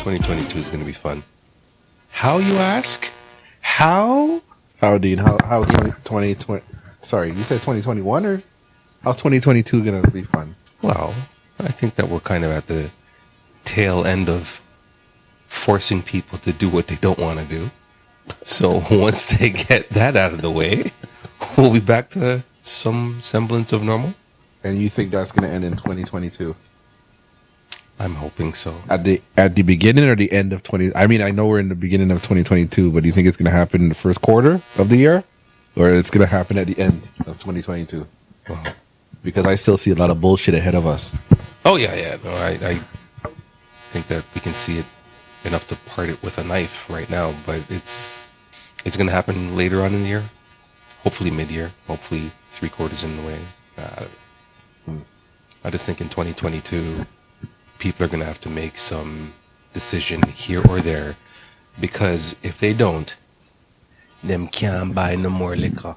2022 is going to be fun. How, you ask? How? How, Dean? How's 2020? Sorry, you said 2021 or how's 2022 going to be fun? Well, I think that we're kind of at the tail end of forcing people to do what they don't want to do. So once they get that out of the way, we'll be back to some semblance of normal. And you think that's going to end in 2022? I'm hoping so. At the beginning or the end of 20? I mean, I know we're in the beginning of 2022, but do you think it's going to happen in the first quarter of the year, or it's going to happen at the end of 2022? Well, because I still see a lot of bullshit ahead of us. oh yeah. No, I think that we can see it enough to part it with a knife right now, but it's going to happen later on in the year. Hopefully mid-year. Hopefully 3/4 in the way. I just think in 2022, people are going to have to make some decision here or there, because if they don't, them can't buy no more liquor.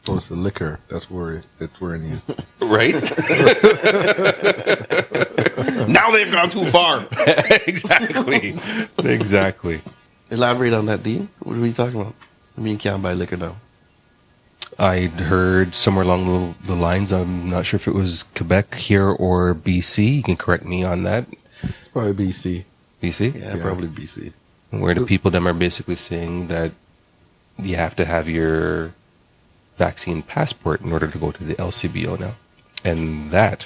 Oh, it's the liquor. That's where it's wearing you. Right? Now they've gone too far. Exactly. Elaborate on that, Dean. What are we talking about? I mean, you can't buy liquor now. I'd heard somewhere along the lines, I'm not sure if it was Quebec here or BC. You can correct me on that. It's probably BC. BC? Yeah, probably BC. Where the people them are basically saying that you have to have your vaccine passport in order to go to the LCBO now. And that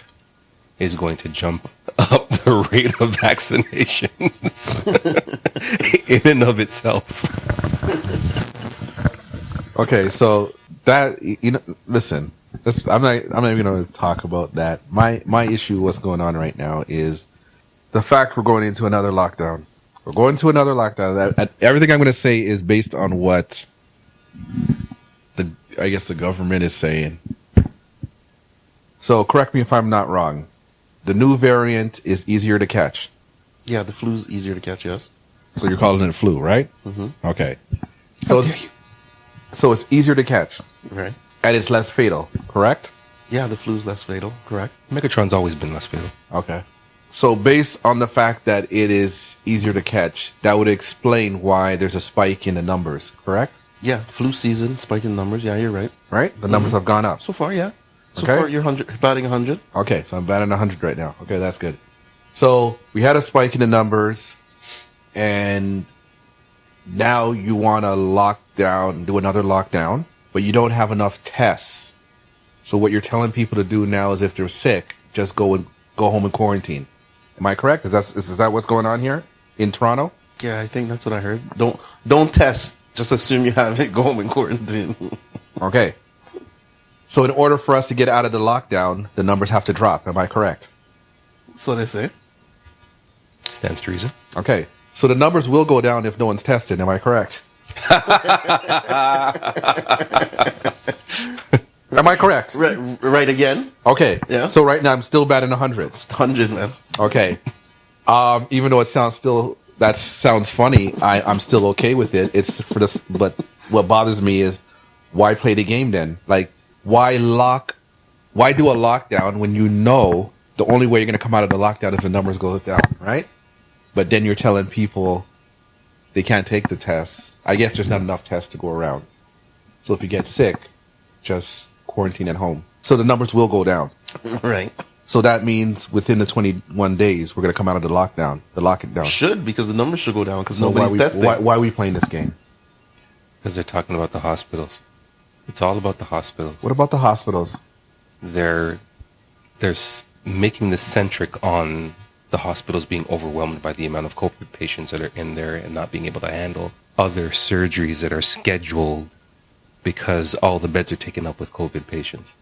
is going to jump up the rate of vaccinations in and of itself. Okay, so that, listen, I'm not even going to talk about that. My issue, what's going on right now, is the fact we're going into another lockdown. We're going to another lockdown. Everything I'm going to say is based on what I guess the government is saying. So correct me if I'm not wrong. The new variant is easier to catch. Yeah, the flu's easier to catch, yes. So you're calling it a flu, right? Mm-hmm. Okay. So it's easier to catch. Right. And it's less fatal, correct? Yeah, the flu's less fatal, correct. Megatron's always been less fatal. Okay. So based on the fact that it is easier to catch, that would explain why there's a spike in the numbers, correct? Yeah, flu season, spike in numbers. Yeah, you're right. Right? The numbers have gone up. So far, yeah. So Okay. far, you're batting 100. Okay, so I'm batting 100 right now. Okay, that's good. So we had a spike in the numbers, and now you want to do another lockdown, but you don't have enough tests. So what you're telling people to do now is if they're sick, just go home and quarantine. Am I correct? Is that what's going on here in Toronto? Yeah, I think that's what I heard. Don't test. Just assume you have it. Go home and quarantine. Okay. So in order for us to get out of the lockdown, the numbers have to drop. Am I correct? So they say. Stands to reason. Okay. So the numbers will go down if no one's tested. Am I correct? Am I correct? Right again. Okay. Yeah. So right now I'm still batting 100. 100, man. Okay. Even though that sounds funny, I'm still okay with it. It's for this, but what bothers me is why play the game then? Like, why do a lockdown when you know the only way you're going to come out of the lockdown is if the numbers go down, right? But then you're telling people they can't take the tests. I guess there's not enough tests to go around. So if you get sick, just quarantine at home. So the numbers will go down. Right. So that means within the 21 days, we're going to come out of the lockdown. Should, because the numbers should go down because So nobody's testing. why are we playing this game? Because they're talking about the hospitals. It's all about the hospitals. What about the hospitals? They're making this centric on the hospitals being overwhelmed by the amount of COVID patients that are in there and not being able to handle other surgeries that are scheduled because all the beds are taken up with COVID patients,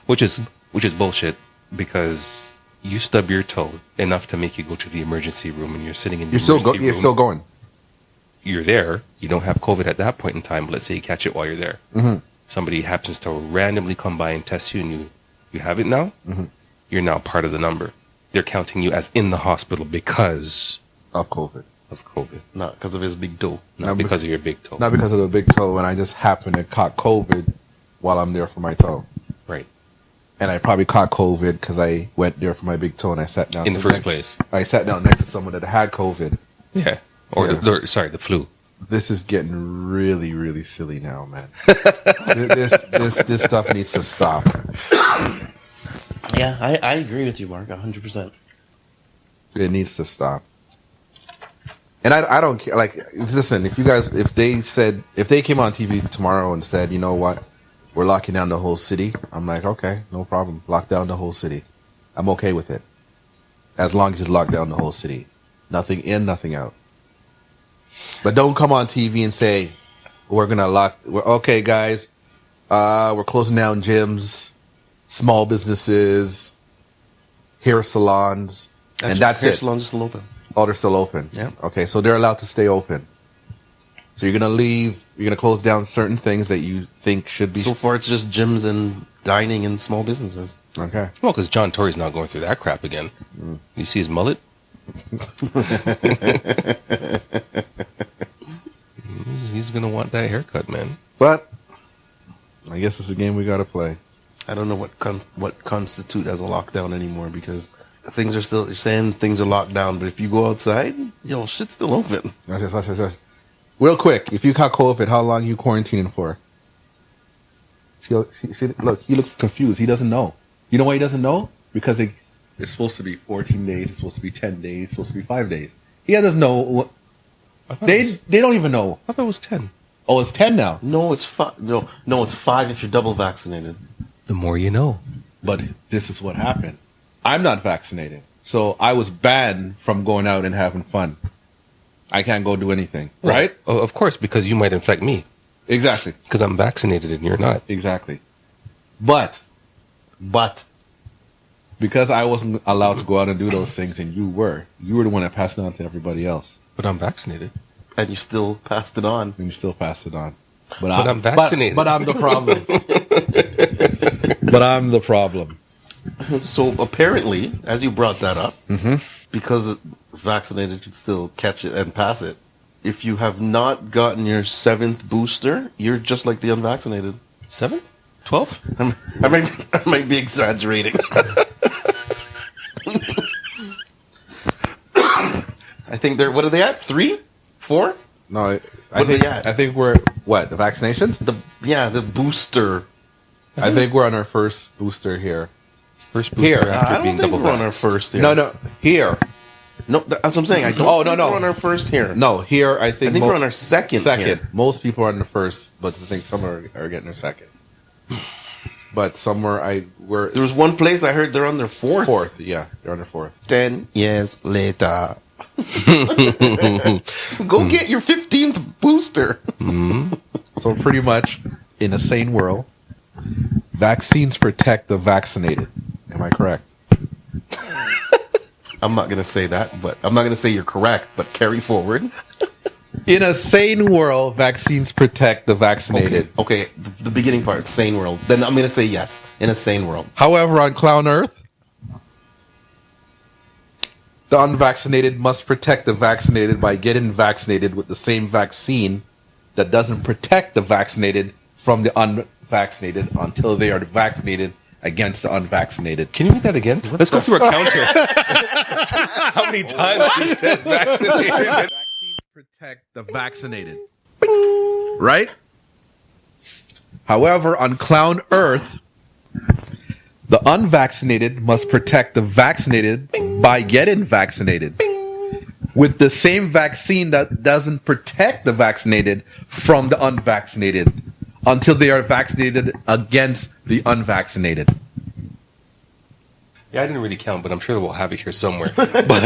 which is bullshit, because you stub your toe enough to make you go to the emergency room and you're sitting in the emergency room. You're still going. You're there. You don't have COVID at that point in time, but let's say you catch it while you're there. Mm-hmm. Somebody happens to randomly come by and test you and you have it now. Mm-hmm. You're now part of the number. They're counting you as in the hospital because Of COVID. of COVID, Not because of his big toe. not because of your big toe. Not because of the big toe, and I just happened to caught COVID while I'm there for my toe. Right. And I probably caught COVID because I went there for my big toe and I sat down. In the first place. I sat down next to someone that had COVID. Yeah. Or, the flu. This is getting really, really silly now, man. this stuff needs to stop. Yeah, I agree with you, Mark, 100%. It needs to stop. And I don't care. Like, listen, if they came on TV tomorrow and said, you know what, we're locking down the whole city, I'm like, okay, no problem. Lock down the whole city. I'm okay with it. As long as it's locked down the whole city. Nothing in, nothing out. But don't come on TV and say, okay, guys, we're closing down gyms, small businesses, hair salons, and that's hair it. salons are still open. Oh, they're still open. Yeah. Okay, so they're allowed to stay open. So you're gonna close down certain things that you think should be. So far, it's just gyms and dining and small businesses. Okay. Well, because John Tory's not going through that crap again. You see his mullet? he's going to want that haircut, man. But I guess it's a game we got to play. I don't know what constitute as a lockdown anymore, because things are still, you're saying things are locked down, but if you go outside, shit's still open. Yes. Real quick, if you caught COVID, how long are you quarantining for? See, look, he looks confused. He doesn't know. You know why he doesn't know? Because it's supposed to be 14 days. It's supposed to be 10 days. It's supposed to be 5 days. He doesn't know. They don't even know. I thought it was 10. Oh, it's 10 now. No, it's 5. No, it's 5 if you're double vaccinated. The more you know. But this is what happened. I'm not vaccinated. So I was banned from going out and having fun. I can't go do anything. Right? Oh, of course, because you might infect me. Exactly. Because I'm vaccinated and you're not. Exactly. But because I wasn't allowed to go out and do those things and you were the one that passed it on to everybody else. But I'm vaccinated. And you still passed it on. And you still passed it on. But I'm vaccinated. But I'm the problem. But I'm the problem. So apparently, as you brought that up, because vaccinated can still catch it and pass it, if you have not gotten your 7th booster, you're just like the unvaccinated. 7? 12? I might be exaggerating. I think what are they at? 3? 4? No, What are they at? I think we're what, the vaccinations? The booster. I think we're on our first booster here. First booster Here. after I don't being think double we're on our vaxxed. first here. No, here. No, that's what I'm saying. I don't think we're on our first here. No, here I think we're on our second. Here. Most people are on the first, but I think some are getting their second. But somewhere there was one place I heard they're on their fourth. Fourth, yeah, they're on their fourth. 10 years later. Go get your 15th booster. So pretty much, in a sane world, vaccines protect the vaccinated. Am I correct? I'm not going to say that, but I'm not going to say you're correct, but carry forward. In a sane world, vaccines protect the vaccinated. Okay, the beginning part, sane world. Then I'm going to say yes, in a sane world. However, on Clown Earth, the unvaccinated must protect the vaccinated by getting vaccinated with the same vaccine that doesn't protect the vaccinated from the unvaccinated until they are vaccinated against the unvaccinated. Can you read that again? Let's go through a counter. How many times he says vaccinated? Vaccines protect the vaccinated. Right? However, on Clown Earth, the unvaccinated must protect the vaccinated by getting vaccinated with the same vaccine that doesn't protect the vaccinated from the unvaccinated until they are vaccinated against the unvaccinated. Yeah, I didn't really count, but I'm sure we'll have it here somewhere. But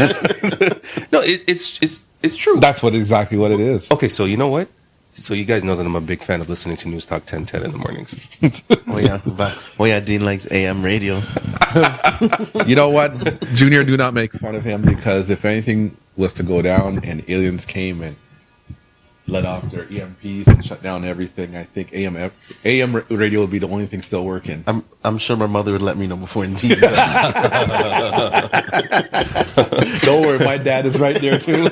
no, it's true. That's exactly what it is. Okay, so you know what? So you guys know that I'm a big fan of listening to News Talk 1010 in the mornings. Oh yeah, Dean likes AM radio. You know what? Junior, do not make fun of him, because if anything was to go down and aliens came and let off their EMPs and shut down everything, I think AM radio would be the only thing still working. I'm sure my mother would let me know before Dean does. Don't worry, my dad is right there too.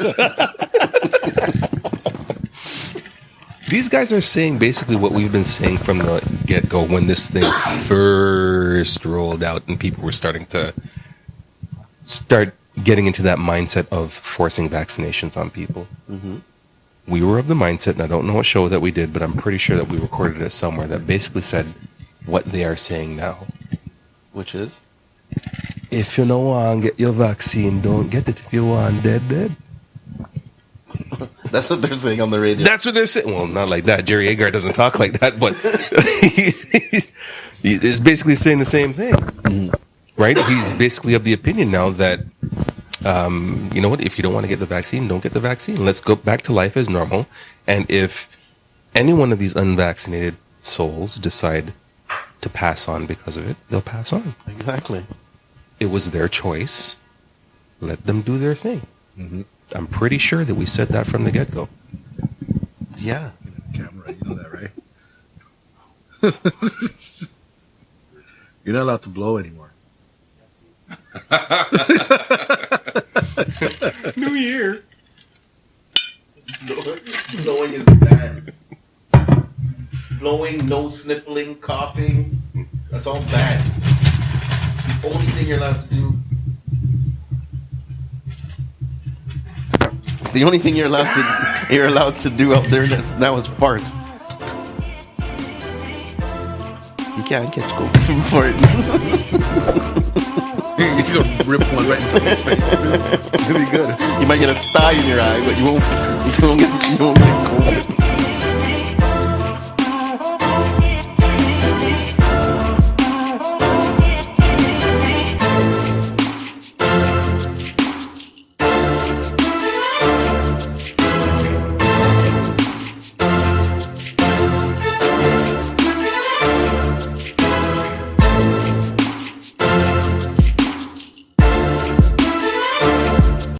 These guys are saying basically what we've been saying from the get-go when this thing first rolled out and people were starting to getting into that mindset of forcing vaccinations on people. We were of the mindset, and I don't know what show that we did, but I'm pretty sure that we recorded it somewhere that basically said what they are saying now. Which is? If you don't want to get your vaccine, don't get it. If you want dead. That's what they're saying on the radio. That's what they're saying. Well, not like that. Jerry Agar doesn't talk like that, but he's basically saying the same thing, right? He's basically of the opinion now that, you know what, if you don't want to get the vaccine, don't get the vaccine. Let's go back to life as normal. And if any one of these unvaccinated souls decide to pass on because of it, they'll pass on. Exactly. It was their choice. Let them do their thing. I'm pretty sure that we said that from the get-go. Yeah. Camera, you know that, right? You're not allowed to blow anymore. New Year. Blowing is bad. Blowing, nose sniffling, coughing. That's all bad. The only thing you're allowed to do. The only thing you're allowed to do out there now is fart. You can't catch COVID from farting. You're gonna rip one right into his face, too. It'll be good. You might get a sty in your eye, but you won't get COVID.